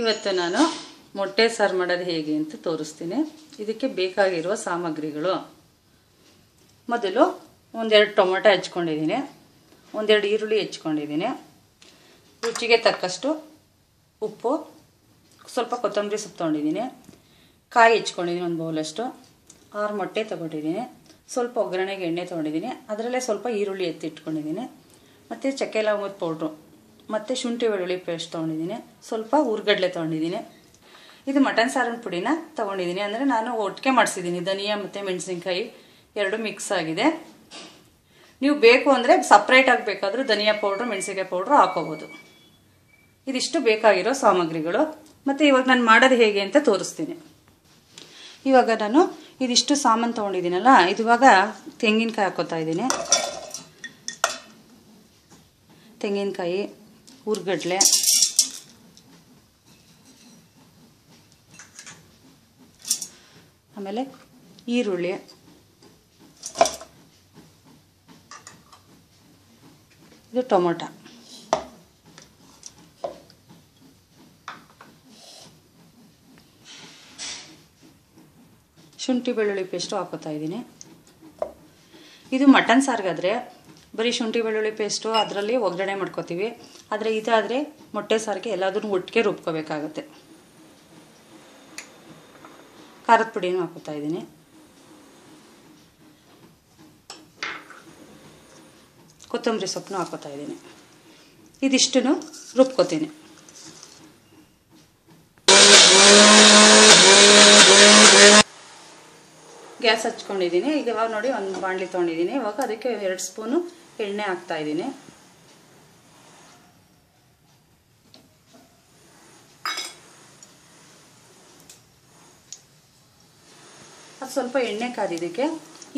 ಇವತ್ತು ನಾನು ಮೊಟ್ಟೆ ಸಾರು ಮಾಡೋದು ಹೇಗೆ ಅಂತ ತೋರಿಸ್ತೀನಿ. ಇದಕ್ಕೆ ಬೇಕಾಗಿರುವ ಸಾಮಗ್ರಿಗಳು: ಮೊದಲು ಒಂದೆರಡು ಟೊಮೆಟೊ ಹೆಚ್ಕೊಂಡಿದ್ದೀನಿ, ಒಂದೆರಡು ಈರುಳ್ಳಿ ಹೆಚ್ಕೊಂಡಿದ್ದೀನಿ, ರುಚಿಗೆ ತಕ್ಕಷ್ಟು ಉಪ್ಪು, ಸ್ವಲ್ಪ ಕೊತ್ತಂಬರಿ ಸೊಪ್ಪು ತೊಗೊಂಡಿದ್ದೀನಿ, ಕಾಯಿ ಹೆಚ್ಕೊಂಡಿದ್ದೀನಿ ಒಂದು ಬೌಲಷ್ಟು, 6 ಮೊಟ್ಟೆ ತೊಗೊಂಡಿದ್ದೀನಿ, ಸ್ವಲ್ಪ ಒಗ್ಗರಣೆಗೆ ಎಣ್ಣೆ ತೊಗೊಂಡಿದ್ದೀನಿ, ಅದರಲ್ಲೇ ಸ್ವಲ್ಪ ಈರುಳ್ಳಿ ಎತ್ತಿಟ್ಕೊಂಡಿದ್ದೀನಿ, ಮತ್ತು ಚಕ್ಕೆ ಲವಂಗದ ಪೌಡ್ರು, ಮತ್ತು ಶುಂಠಿ ಬೆಳ್ಳುಳ್ಳಿ ಪೇಸ್ಟ್ ತೊಗೊಂಡಿದ್ದೀನಿ, ಸ್ವಲ್ಪ ಹುರ್ಗಡ್ಲೆ ತೊಗೊಂಡಿದ್ದೀನಿ. ಇದು ಮಟನ್ ಸಾರಿನ ಪುಡಿನ ತೊಗೊಂಡಿದ್ದೀನಿ, ಅಂದರೆ ನಾನು ಒಟ್ಟಿಗೆ ಮಾಡಿಸಿದ್ದೀನಿ. ಧನಿಯಾ ಮತ್ತು ಮೆಣಸಿನ್ಕಾಯಿ ಎರಡು ಮಿಕ್ಸ್ ಆಗಿದೆ. ನೀವು ಬೇಕು ಅಂದರೆ ಸಪ್ರೇಟಾಗಿ ಬೇಕಾದರೂ ಧನಿಯಾ ಪೌಡ್ರು ಮೆಣಸಿನ್ಕಾಯಿ ಪೌಡ್ರು ಹಾಕೋಬೋದು. ಇದಿಷ್ಟು ಬೇಕಾಗಿರೋ ಸಾಮಗ್ರಿಗಳು. ಮತ್ತು ಇವಾಗ ನಾನು ಮಾಡೋದು ಹೇಗೆ ಅಂತ ತೋರಿಸ್ತೀನಿ. ಇವಾಗ ನಾನು ಇದಿಷ್ಟು ಸಾಮಾನು ತೊಗೊಂಡಿದ್ದೀನಲ್ಲ, ಇದುವಾಗ ತೆಂಗಿನಕಾಯಿ ಹಾಕೋತಾ ಇದ್ದೀನಿ. ತೆಂಗಿನಕಾಯಿ, ಹುರ್ಗಡ್ಲೆ, ಆಮೇಲೆ ಈರುಳ್ಳಿ, ಇದು ಟೊಮೊಟೊ, ಶುಂಠಿ ಬೆಳ್ಳುಳ್ಳಿ ಪೇಸ್ಟು ಹಾಕೋತಾ ಇದ್ದೀನಿ. ಇದು ಮಟನ್ ಸಾರಿಗಾದರೆ ಬರೀ ಶುಂಠಿ ಬೆಳ್ಳುಳ್ಳಿ ಪೇಸ್ಟು ಅದರಲ್ಲಿ ಒಗ್ಗರಣೆ ಮಾಡ್ಕೋತೀವಿ. ಆದರೆ ಇದಾದರೆ ಮೊಟ್ಟೆ ಸಾರಿಗೆ ಎಲ್ಲದನ್ನು ಒಟ್ಟಿಗೆ ರುಬ್ಕೋಬೇಕಾಗತ್ತೆ. ಖಾರದ ಪುಡಿನೂ ಹಾಕೋತಾ ಇದ್ದೀನಿ. ಕೊತ್ತಂಬರಿ ಸೊಪ್ಪನ್ನು ಹಾಕೋತಾ ಇದ್ದೀನಿ. ಇದಿಷ್ಟನ್ನು ರುಬ್ಕೋತೀನಿ. ಗ್ಯಾಸ್ ಹಚ್ಕೊಂಡಿದ್ದೀನಿ. ಈಗ ಇವಾಗ ನೋಡಿ ಒಂದು ಬಾಣಲಿ ತೊಗೊಂಡಿದ್ದೀನಿ. ಇವಾಗ ಅದಕ್ಕೆ 2 ಸ್ಪೂನು ಎಣ್ಣೆ ಹಾಕ್ತಾ ಇದ್ದೀನಿ. ಅದು ಸ್ವಲ್ಪ ಎಣ್ಣೆ ಕಾದಿದ್ದಕ್ಕೆ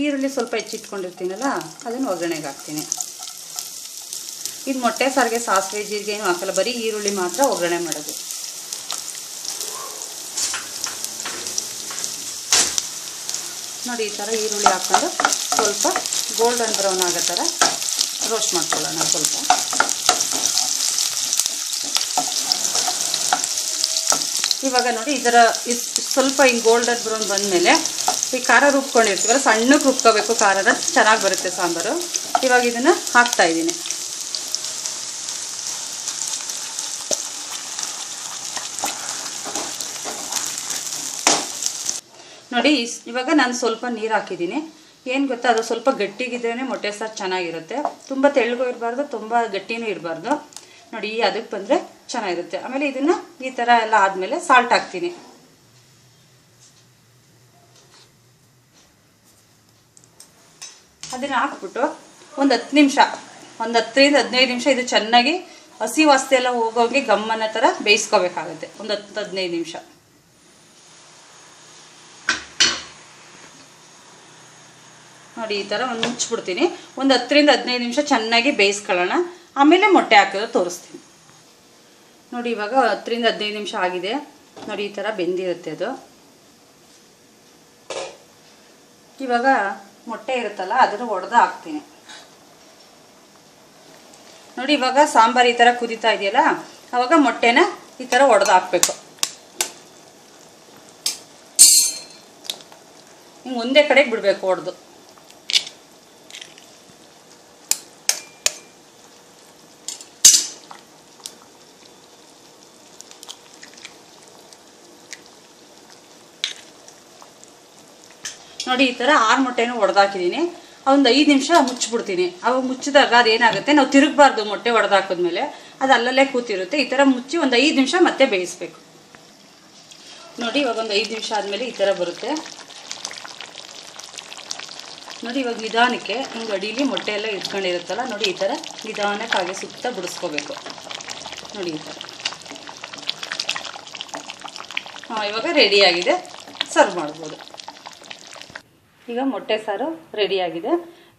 ಈರುಳ್ಳಿ ಸ್ವಲ್ಪ ಹೆಚ್ಚಿಟ್ಕೊಂಡಿರ್ತೀನಲ್ಲ, ಅದನ್ನು ಒಗ್ಗರಣೆಗೆ ಹಾಕ್ತೀನಿ. ಇದು ಮೊಟ್ಟೆ ಸಾರಿಗೆ ಸಾಸಿವೆ ಜೀರಿಗೆ ಏನು ಹಾಕಲ್ಲ, ಬರೀ ಈರುಳ್ಳಿ ಮಾತ್ರ ಒಗ್ಗರಣೆ ಮಾಡೋದು. ನೋಡಿ, ಈ ಥರ ಈರುಳ್ಳಿ ಹಾಕ್ಕೊಂಡು ಸ್ವಲ್ಪ ಗೋಲ್ಡನ್ ಬ್ರೌನ್ ಆಗೋ ಥರ ರೋಸ್ಟ್ ಮಾಡ್ಕೊಳ್ಳೋಣ. ಸ್ವಲ್ಪ ಇವಾಗ ನೋಡಿ ಇದರ ಸ್ವಲ್ಪ ಹಿಂಗೆ ಗೋಲ್ಡನ್ ಬ್ರೌನ್ ಬಂದಮೇಲೆ ಈ ಖಾರ ರುಬ್ಕೊಂಡಿರ್ತೀವಲ್ಲ, ಸಣ್ಣಕ್ಕೆ ರುಬ್ಕೋಬೇಕು. ಖಾರದ ಚೆನ್ನಾಗಿ ಬರುತ್ತೆ ಸಾಂಬಾರು. ಇವಾಗ ಇದನ್ನು ಹಾಕ್ತಾ ಇದ್ದೀನಿ. ನೋಡಿ, ಇವಾಗ ನಾನು ಸ್ವಲ್ಪ ನೀರು ಹಾಕಿದ್ದೀನಿ. ಏನು ಗೊತ್ತಾ, ಅದು ಸ್ವಲ್ಪ ಗಟ್ಟಿಗಿದ್ರೇ ಮೊಟ್ಟೆ ಸಾರು ಚೆನ್ನಾಗಿರುತ್ತೆ. ತುಂಬ ತೆಳ್ಳಗೂ ಇರಬಾರ್ದು, ತುಂಬ ಗಟ್ಟಿನೂ ಇರಬಾರ್ದು. ನೋಡಿ, ಅದಕ್ಕೆ ಬಂದರೆ ಚೆನ್ನಾಗಿರುತ್ತೆ. ಆಮೇಲೆ ಇದನ್ನು ಈ ಥರ ಎಲ್ಲ ಆದಮೇಲೆ ಸಾಲ್ಟ್ ಹಾಕ್ತೀನಿ. ಅದನ್ನು ಹಾಕ್ಬಿಟ್ಟು ಒಂದು 10 ನಿಮಿಷ, ಒಂದು 10ರಿಂದ 15 ನಿಮಿಷ ಇದು ಚೆನ್ನಾಗಿ ಹಸಿ ವಾಸನೆ ಎಲ್ಲ ಹೋಗೋಂಗೆ ಗಮ್ಮನ ಥರ ಬೇಯಿಸ್ಕೋಬೇಕಾಗುತ್ತೆ. ಒಂದು 10-15 ನಿಮಿಷ. ನೋಡಿ, ಈ ಥರ ಒಂದು ಮುಚ್ಚಿಬಿಡ್ತೀನಿ. ಒಂದು 10ರಿಂದ 15 ನಿಮಿಷ ಚೆನ್ನಾಗಿ ಬೇಯಿಸ್ಕೊಳ್ಳೋಣ. ಆಮೇಲೆ ಮೊಟ್ಟೆ ಹಾಕೋದು ತೋರಿಸ್ತೀನಿ. ನೋಡಿ, ಇವಾಗ 10ರಿಂದ 15 ನಿಮಿಷ ಆಗಿದೆ. ನೋಡಿ, ಈ ಥರ ಬೆಂದಿರುತ್ತೆ ಅದು. ಇವಾಗ ಮೊಟ್ಟೆ ಇರುತ್ತಲ್ಲ, ಅದನ್ನು ಒಡೆದು ಹಾಕ್ತೀನಿ. ನೋಡಿ, ಇವಾಗ ಸಾಂಬಾರು ಈ ಥರ ಕುದೀತಾ ಇದೆಯಲ್ಲ, ಆವಾಗ ಮೊಟ್ಟೆನ ಈ ಥರ ಒಡೆದು ಹಾಕಬೇಕು. ಹಿಂಗೆ ಒಂದೇ ಕಡೆಗೆ ಬಿಡಬೇಕು ಒಡೆದು. ನೋಡಿ, ಈ ಥರ 6 ಮೊಟ್ಟೆನೂ ಒಡೆದಾಕಿದ್ದೀನಿ. ಒಂದು 5 ನಿಮಿಷ ಮುಚ್ಚಿಬಿಡ್ತೀನಿ. ಅವಾಗ ಮುಚ್ಚಿದಾಗ ಅದೇನಾಗುತ್ತೆ, ನಾವು ತಿರುಗಬಾರ್ದು. ಮೊಟ್ಟೆ ಒಡೆದಾಕಿದ್ಮೇಲೆ ಅದು ಅಲ್ಲಲ್ಲೇ ಕೂತಿರುತ್ತೆ. ಈ ಥರ ಮುಚ್ಚಿ ಒಂದು 5 ನಿಮಿಷ ಮತ್ತೆ ಬೇಯಿಸ್ಬೇಕು. ನೋಡಿ, ಇವಾಗ ಒಂದು 5 ನಿಮಿಷ ಆದಮೇಲೆ ಈ ಥರ ಬರುತ್ತೆ. ನೋಡಿ, ಇವಾಗ ನಿಧಾನಕ್ಕೆ ಹಿಂಗೆ ಅಡೀಲಿ ಮೊಟ್ಟೆ ಎಲ್ಲ ಇಟ್ಕೊಂಡಿರುತ್ತಲ್ಲ, ನೋಡಿ ಈ ಥರ ನಿಧಾನಕ್ಕೆ ಹಾಗೆ ಸುತ್ತ ಬಿಡಿಸ್ಕೋಬೇಕು. ನೋಡಿ, ಈ ಥರ. ಇವಾಗ ರೆಡಿಯಾಗಿದೆ, ಸರ್ವ್ ಮಾಡ್ಬೋದು. ಈಗ ಮೊಟ್ಟೆ ಸಾರು ರೆಡಿಯಾಗಿದೆ.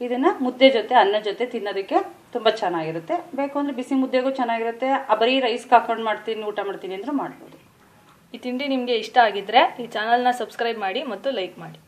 ಇದನ್ನು ಮುದ್ದೆ ಜೊತೆ, ಅನ್ನ ಜೊತೆ ತಿನ್ನೋದಕ್ಕೆ ತುಂಬ ಚೆನ್ನಾಗಿರುತ್ತೆ. ಬೇಕು ಅಂದರೆ ಬಿಸಿ ಮುದ್ದೆಗೂ ಚೆನ್ನಾಗಿರುತ್ತೆ. ಬರೀ ರೈಸ್ಗೆ ಹಾಕೊಂಡು ಊಟ ಮಾಡ್ತೀನಿ ಅಂದರೂ ಮಾಡ್ಬೋದು. ಈ ತಿಂಡಿ ನಿಮಗೆ ಇಷ್ಟ ಆಗಿದ್ರೆ ಈ ಚಾನಲ್ನ ಸಬ್ಸ್ಕ್ರೈಬ್ ಮಾಡಿ ಮತ್ತು ಲೈಕ್ ಮಾಡಿ.